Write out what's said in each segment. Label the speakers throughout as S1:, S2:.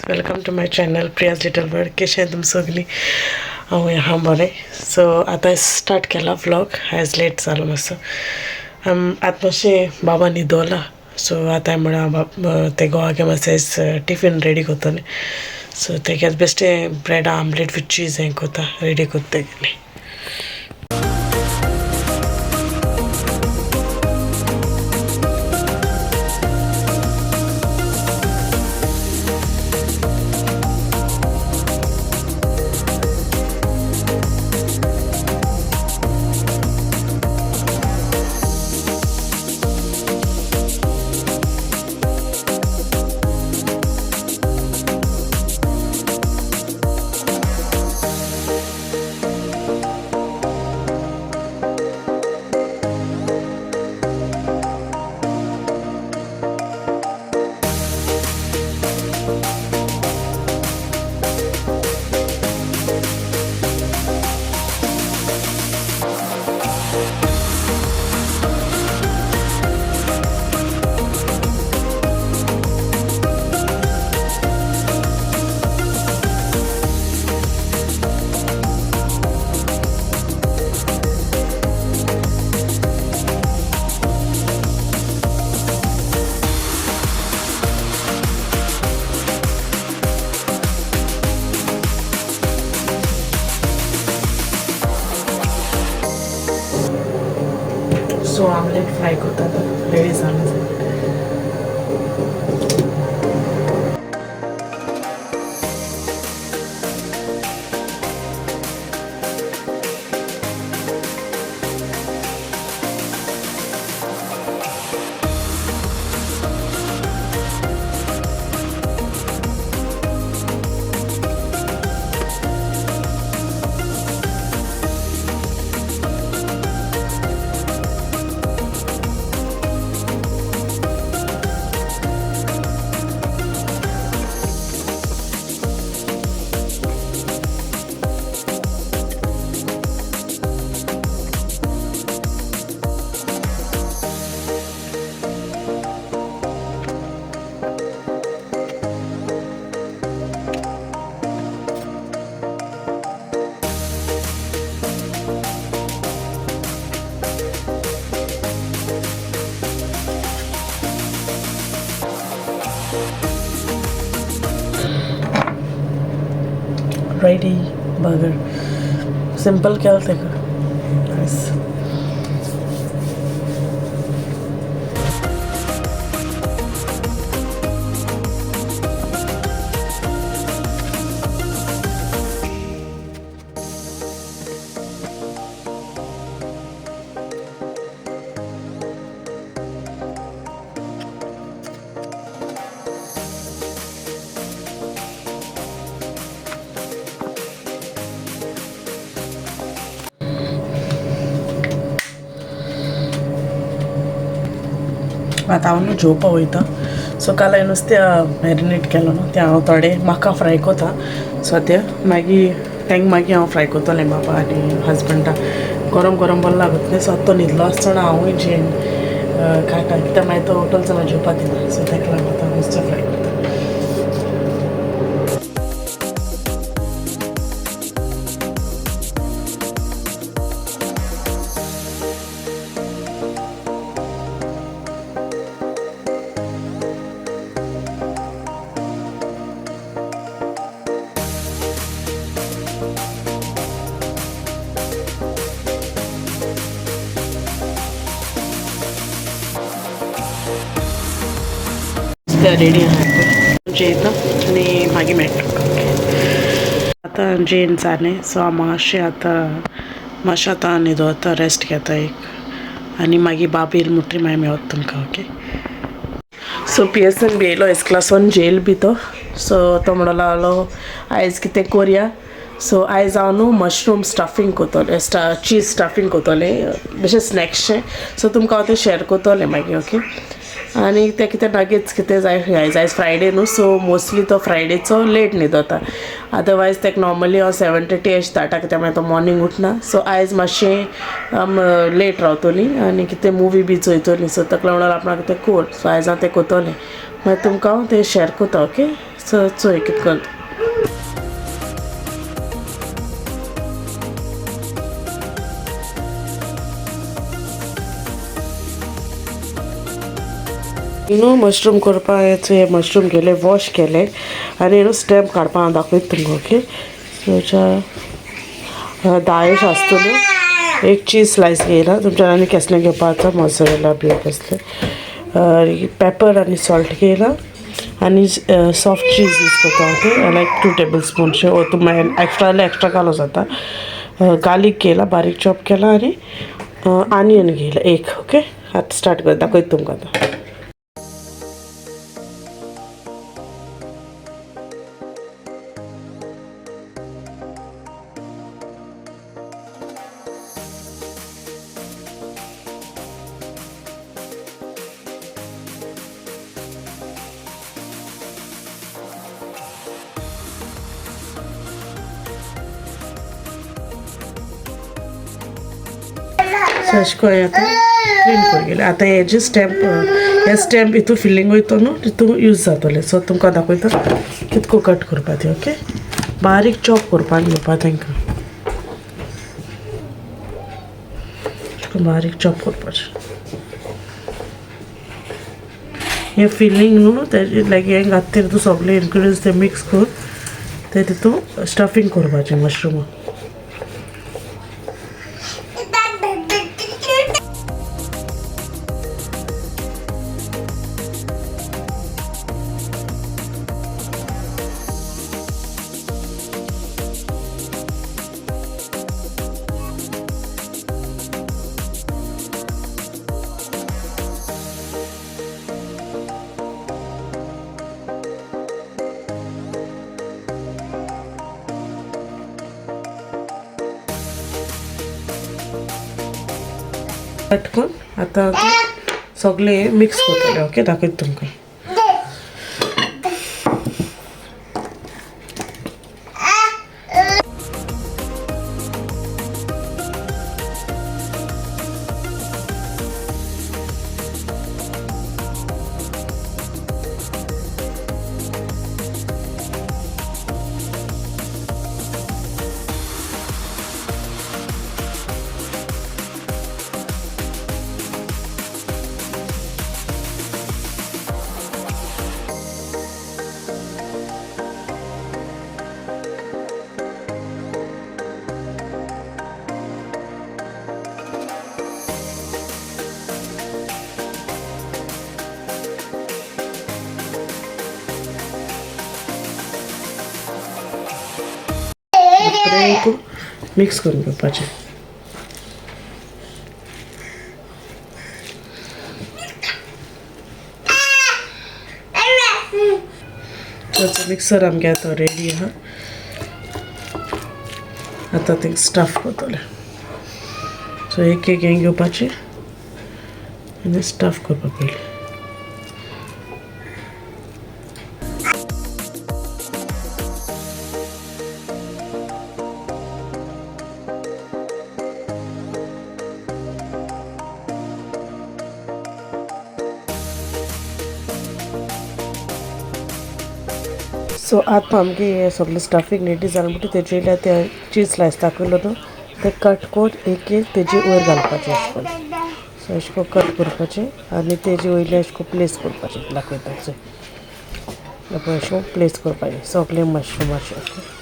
S1: Welcome to my channel Priya's little bird. कशें आहे तुमी सगळीं? हांव हाँ बरें. सो आतां स्टार्ट केला व्लॉग. आयज लेट जालो मातसो. आतां मातशें बाबा न्हिदवला. सो आतां म्हळ्यार ते घोवागे मातशें टिफीन रेडी करतलें. सो तेगे बेश्टें ब्रेड आमलेट विथ चीज हें करता रेडी करता तेगेलें. सो आमलेट फ्राय करता रेडी जालें. रेडी बर्गर सिंपल केलं तेका. नायस. आतां हांव न्हू जेवपा वयता. सो काल हांवें नुस्तें मॅरिनेट केलो न्हू तें हांव थोडें म्हाका फ्राय कोता सद्या. मागीर तेंक मागीर हांव फ्राय कोतलें बाबा आनी हजबंडाक. गरम गरम बरो लागत न्ही. सो तो न्हिदलो आसतना हांवूय जेन काडटा कित्याक मागीर तो उठल जाल्यार जेवपा दिना. सो तेका लागून आतां नुस्तें फ्राय करता. रेडी आहा जेयता आनी मागीर मेळटा. आतां जेन जालें. सो हांव मातशें आतां न्हिदोता रेस्ट घेता एक आनी मागीर बाब येयलो म्हणटरी मागीर मेळत तुमकां. ओके. सो पियर्सन बी येयलो एस क्लासान जेल बी तो. सो तो म्हणूंक लागलो आयज कितें कोरया. सो आयज हांव न्हू मशरूम स्टफींग कोतोलें चीज स्टफींग कोतोलें बेश्टें स्नॅक्सचें. सो तुमकां हांव तें शेअर कोतोलें मागीर. ओके. आनी ते कितें नगेट्स कितें जाय आयज फ्रायडे न्हू. सो मोस्टली तो फ्रायडेचो लेट न्हिदता. अदरवायज तेका नॉर्मली हांव 7:30 अशें धाडटा कित्याक मागीर तो मॉर्निंग उठना. सो आयज मातशें लेट रावतलीं आनी कितें मुवी बी चोयतलीं. सो ताका लागून आपणाक कितें कोर. सो आयज हांव तें कोतोलें मागीर तुमकां हांव तें शेअर कोता. ओके. चोय कित कर मशरूम करपा हे मशरूम केले वॉश केले आनी स्टेम काडपा दाखयत तुमकां ओके दायेश आसतल्यो एक चीज स्लायस घेयला तुमच्या आनी केसलें घेवपाचा मोझरेला बी कसलें पेपर आनी सॉल्ट घेयला आनी सॉफ्ट चीज यूज करता ओके लायक 2 टेबलस्पूनशे ओ तुम्हाला एक्स्ट्रा घालो जाता गार्लीक घेयला बारीक चॉप केला आनी आनियन घेयला एक ओके आतां स्टार्ट कर दाखयत तुमकां आतां अशें आतां क्लीन करगेलें आतां हेजे स्टॅम्प हितू फिलींग वयता न्हू तितू यूज जातलें सो तुमकां दाखयता कितको कट करपा तें ओके बारीक चॉप करपाक घेवपा तांकां बारीक चॉप करपाचें हें फिलींग न्हू तेजें लायक हें घात तितू सगळें इन्ग्रिडियंट्स ते मिक्स कर ते तितू स्टफींग करपाचें मशरूमा कट करून आतां सगळें मिक्स करतलें ओके दाखयत तुमकां मिक्स करून घेवपाचें मिक्सर आमगे आतां रेडी आहा आतां थिंग स्टफ करतलें सो एक हें घेवपाचें आनी स्टफ करपा पयलीं सो आतां आमगे हें सगळें स्टफींग रेडी जालें म्हणटा तेजे इल्ल्या ते चीज स्लायस दाखयलो न्हू ते कट करून एक तेजे वयर घालपाचें अशें करून सो अशें करून कट करपाचें आनी तेजे वयले अशें करून प्लेस करपाचें दाखयपाचें अशें करून प्लेस करपाचें सगळें मशरूमाचें ओके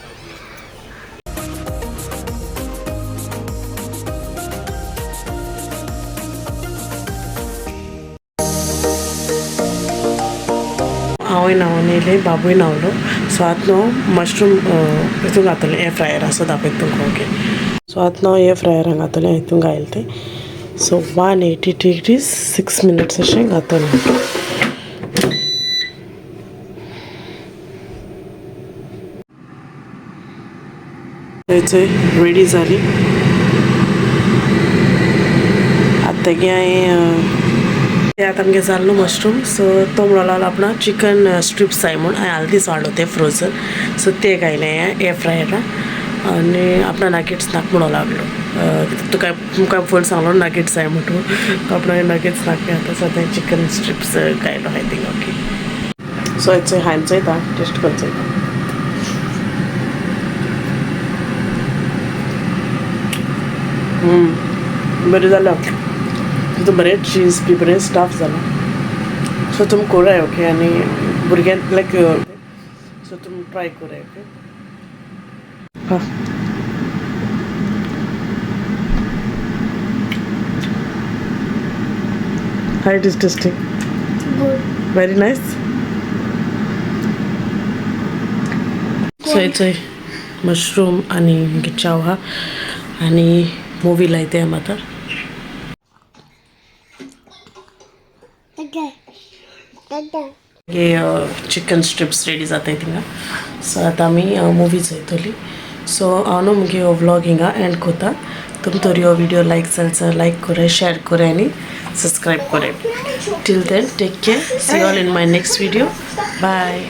S1: हांवें न्हांवन येयलें बाबूय न्हांवलो सो आतां हांव मशरूम हितून घातलें एअर फ्रायरा सो दाखयता तुमकां ओके सो आतां हांव एअर फ्रायरान घातलें हितून घायलें तें सो 180 डिग्रीज 6 मिनट्स अशें घातलें रेडी जाली आतां तेगे हांवें ते आतां आमगे जाल न्हू मशरूम सो तो म्हणून लागलो आपणा चिकन स्ट्रिप्स जाय म्हूण हांवें हालदीस वाडलो ते फ्रोझन सो ते घायले एअर फ्रायरा आनी आपणा नगेट्स नाक म्हणून लागलो तुमकां फूल सांगलो नगेट्स जाय म्हणून आपणा नगेट्स नाक आतां सो ते चिकन स्ट्रिप्स घायलो आय थिंक ओके सो हेचो हांचो येता टेस्ट करचो येता बरें जालें तितून बरें चीज बी बरें स्टफ जालां सो तुमी कोराय ओके आनी भुरग्यांक लायक सो तुमी ट्राय कोराय okay hi it is tasting very nice so हेचो मशरूम आनी चाव हा आनी मूवी लायते आम आतां हे चिकन स्ट्रिप्स रेडी जाताय थिंगा सो आतां आमी मुवी चोयतली सो हांव न्हू मुगे हो व्लॉग हिंगा एंड कोता तुमी तर हो व्हिडिओ लायक जाल्यार लायक कोराय शेअर कोराय आनी सब्सक्रायब कोराय till then take care see all in my next video bye